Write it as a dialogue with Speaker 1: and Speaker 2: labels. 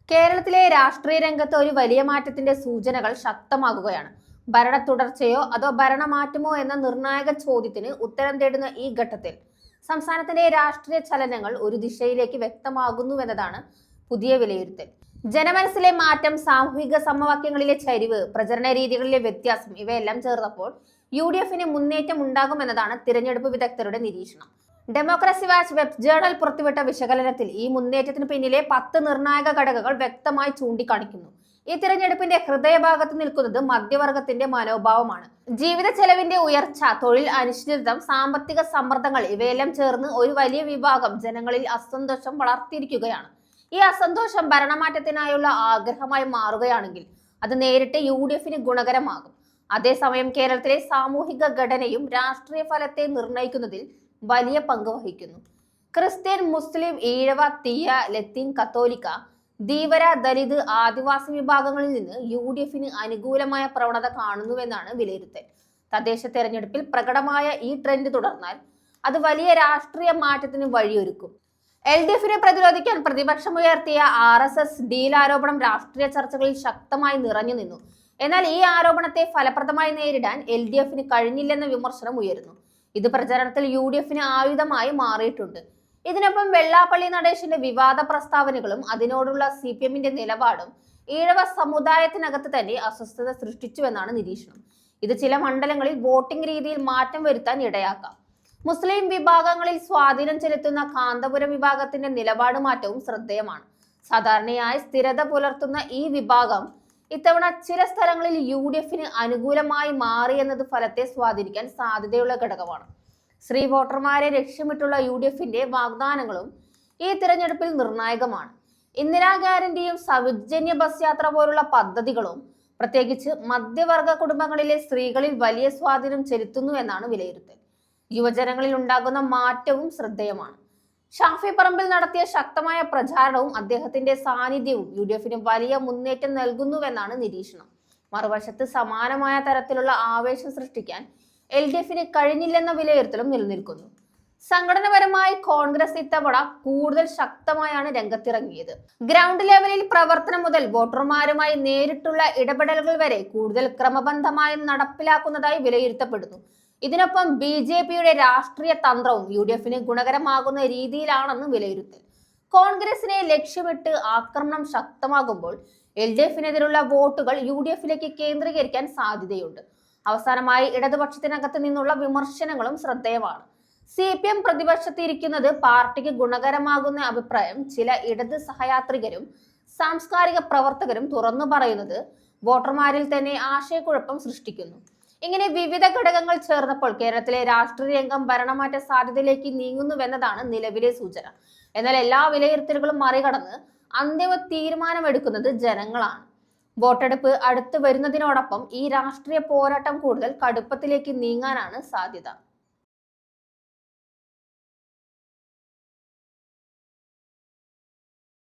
Speaker 1: കേരളത്തിലെ രാഷ്ട്രീയ രംഗത്ത് ഒരു വലിയ മാറ്റത്തിന്റെ സൂചനകൾ ശക്തമാകുകയാണ്. ഭരണ തുടർച്ചയോ അതോ ഭരണമാറ്റമോ എന്ന നിർണായക ചോദ്യത്തിന് ഉത്തരം തേടുന്ന ഈ ഘട്ടത്തിൽ സംസ്ഥാനത്തിന്റെ രാഷ്ട്രീയ ചലനങ്ങൾ ഒരു ദിശയിലേക്ക് വ്യക്തമാകുന്നുവെന്നതാണ് പുതിയ വിലയിരുത്തൽ. ജനമനസ്സിലെ മാറ്റം, സാമൂഹിക സമവാക്യങ്ങളിലെ ചരിവ്, പ്രചരണ രീതികളിലെ വ്യത്യാസം ഇവയെല്ലാം ചേർന്നപ്പോൾ UDFന് മുന്നേറ്റം ഉണ്ടാകുമെന്നതാണ് തിരഞ്ഞെടുപ്പ് വിദഗ്ധരുടെ നിരീക്ഷണം. ഡെമോക്രസി വാച്ച് വെബ് ജേണൽ പുറത്തുവിട്ട വിശകലനത്തിൽ ഈ മുന്നേറ്റത്തിന് പിന്നിലെ 10 നിർണായക ഘടകങ്ങൾ വ്യക്തമായി ചൂണ്ടിക്കാണിക്കുന്നു. ഈ തിരഞ്ഞെടുപ്പിന്റെ ഹൃദയഭാഗത്ത് നിൽക്കുന്നത് മധ്യവർഗത്തിന്റെ മനോഭാവമാണ്. ജീവിത ചെലവിന്റെ ഉയർച്ച, തൊഴിൽ അനിശ്ചിതത്വം, സാമ്പത്തിക സമ്മർദ്ദങ്ങൾ ഇവയെല്ലാം ചേർന്ന് ഒരു വലിയ വിഭാഗം ജനങ്ങളിൽ അസന്തോഷം വളർത്തിയിരിക്കുകയാണ്. ഈ അസന്തോഷം ഭരണമാറ്റത്തിനായുള്ള ആഗ്രഹമായി മാറുകയാണെങ്കിൽ അത് നേരിട്ട് UDFന് ഗുണകരമാകും. അതേസമയം കേരളത്തിലെ സാമൂഹിക ഘടനയും രാഷ്ട്രീയ ഫലത്തെ നിർണ്ണയിക്കുന്നതിൽ വലിയ പങ്ക് വഹിക്കുന്നു. ക്രിസ്ത്യൻ, മുസ്ലിം, ഈഴവ, തീയ, ലത്തീൻ, കത്തോലിക്ക, ധീവര, ദലിത്, ആദിവാസി വിഭാഗങ്ങളിൽ നിന്ന് UDFന് അനുകൂലമായ പ്രവണത കാണുന്നുവെന്നാണ് വിലയിരുത്തൽ. തദ്ദേശ തെരഞ്ഞെടുപ്പിൽ പ്രകടമായ ഈ ട്രെൻഡ് തുടർന്നാൽ അത് വലിയ രാഷ്ട്രീയ മാറ്റത്തിന് വഴിയൊരുക്കും. LDFനെ പ്രതിരോധിക്കാൻ പ്രതിപക്ഷമുയർത്തിയ RSS ഡീൽ ആരോപണം രാഷ്ട്രീയ ചർച്ചകളിൽ ശക്തമായി നിറഞ്ഞു നിന്നു. എന്നാൽ ഈ ആരോപണത്തെ ഫലപ്രദമായി നേരിടാൻ LDFന് കഴിഞ്ഞില്ലെന്ന വിമർശനം ഉയരുന്നു. ഇത് പ്രചരണത്തിൽ UDFന് ആയുധമായി മാറിയിട്ടുണ്ട്. ഇതിനൊപ്പം വെള്ളാപ്പള്ളി നടേശന്റെ വിവാദ പ്രസ്താവനകളും അതിനോടുള്ള CPMന്റെ നിലപാടും ഈഴവ സമുദായത്തിനകത്ത് തന്നെ അസ്വസ്ഥത സൃഷ്ടിച്ചുവെന്നാണ് നിരീക്ഷണം. ഇത് ചില മണ്ഡലങ്ങളിൽ വോട്ടിംഗ് രീതിയിൽ മാറ്റം വരുത്താൻ ഇടയാക്കാം. മുസ്ലിം വിഭാഗങ്ങളിൽ സ്വാധീനം ചെലുത്തുന്ന കാന്തപുരം വിഭാഗത്തിന്റെ നിലപാട് മാറ്റവും ശ്രദ്ധേയമാണ്. സാധാരണയായി സ്ഥിരത പുലർത്തുന്ന ഈ വിഭാഗം ഇത്തവണ ചില സ്ഥലങ്ങളിൽ UDFന് അനുകൂലമായി മാറിയെന്നത് ഫലത്തെ സ്വാധീനിക്കാൻ സാധ്യതയുള്ള ഘടകമാണ്. സ്ത്രീ വോട്ടർമാരെ ലക്ഷ്യമിട്ടുള്ള UDFന്റെ വാഗ്ദാനങ്ങളും ഈ തിരഞ്ഞെടുപ്പിൽ നിർണായകമാണ്. ഇന്ദിരാ ഗ്യാരണ്ടിയും സൗജന്യ ബസ് യാത്ര പോലുള്ള പദ്ധതികളും പ്രത്യേകിച്ച് മധ്യവർഗ കുടുംബങ്ങളിലെ സ്ത്രീകളിൽ വലിയ സ്വാധീനം ചെലുത്തുന്നു എന്നാണ് വിലയിരുത്തൽ. യുവജനങ്ങളിൽ ഉണ്ടാകുന്ന മാറ്റവും ശ്രദ്ധേയമാണ്. ഷാഫി പറമ്പിൽ നടത്തിയ ശക്തമായ പ്രചാരണവും അദ്ദേഹത്തിന്റെ സാന്നിധ്യവും UDFന് വലിയ മുന്നേറ്റം നൽകുന്നുവെന്നാണ് നിരീക്ഷണം. മറുവശത്ത് സമാനമായ തരത്തിലുള്ള ആവേശം സൃഷ്ടിക്കാൻ LDFന് കഴിഞ്ഞില്ലെന്ന വിലയിരുത്തലും നിലനിൽക്കുന്നു. സംഘടനാപരമായി കോൺഗ്രസ് ഇത്തവണ കൂടുതൽ ശക്തമായാണ് രംഗത്തിറങ്ങിയത്. ഗ്രൗണ്ട് ലെവലിൽ പ്രവർത്തനം മുതൽ വോട്ടർമാരുമായി നേരിട്ടുള്ള ഇടപെടലുകൾ വരെ കൂടുതൽ ക്രമബദ്ധമായി നടപ്പിലാക്കുന്നതായി വിലയിരുത്തപ്പെടുന്നു. ഇതിനൊപ്പം BJPയുടെ രാഷ്ട്രീയ തന്ത്രവും UDFന് ഗുണകരമാകുന്ന രീതിയിലാണെന്ന് വിലയിരുത്തൽ. കോൺഗ്രസിനെ ലക്ഷ്യമിട്ട് ആക്രമണം ശക്തമാകുമ്പോൾ LDFനെതിരുള്ള വോട്ടുകൾ UDFലേക്ക് കേന്ദ്രീകരിക്കാൻ സാധ്യതയുണ്ട്. അവസാനമായി ഇടതുപക്ഷത്തിനകത്ത് നിന്നുള്ള വിമർശനങ്ങളും ശ്രദ്ധേയമാണ്. CPM പ്രതിപക്ഷത്തിരിക്കുന്നത് പാർട്ടിക്ക് ഗുണകരമാകുന്ന അഭിപ്രായം ചില ഇടത് സഹയാത്രികരും സാംസ്കാരിക പ്രവർത്തകരും തുറന്നു പറയുന്നത് വോട്ടർമാരിൽ തന്നെ ആശയക്കുഴപ്പം സൃഷ്ടിക്കുന്നു. ഇങ്ങനെ വിവിധ ഘടകങ്ങൾ ചേർന്നപ്പോൾ കേരളത്തിലെ രാഷ്ട്രീയ രംഗം ഭരണമാറ്റ സാധ്യതയിലേക്ക് നീങ്ങുന്നുവെന്നതാണ് നിലവിലെ സൂചന. എന്നാൽ എല്ലാ വിലയിരുത്തലുകളും മറികടന്ന് അന്തിമ തീരുമാനമെടുക്കുന്നത് ജനങ്ങളാണ്. വോട്ടെടുപ്പ് അടുത്ത് വരുന്നതിനോടൊപ്പം ഈ രാഷ്ട്രീയ പോരാട്ടം കൂടുതൽ കടുപ്പത്തിലേക്ക് നീങ്ങാനാണ് സാധ്യത.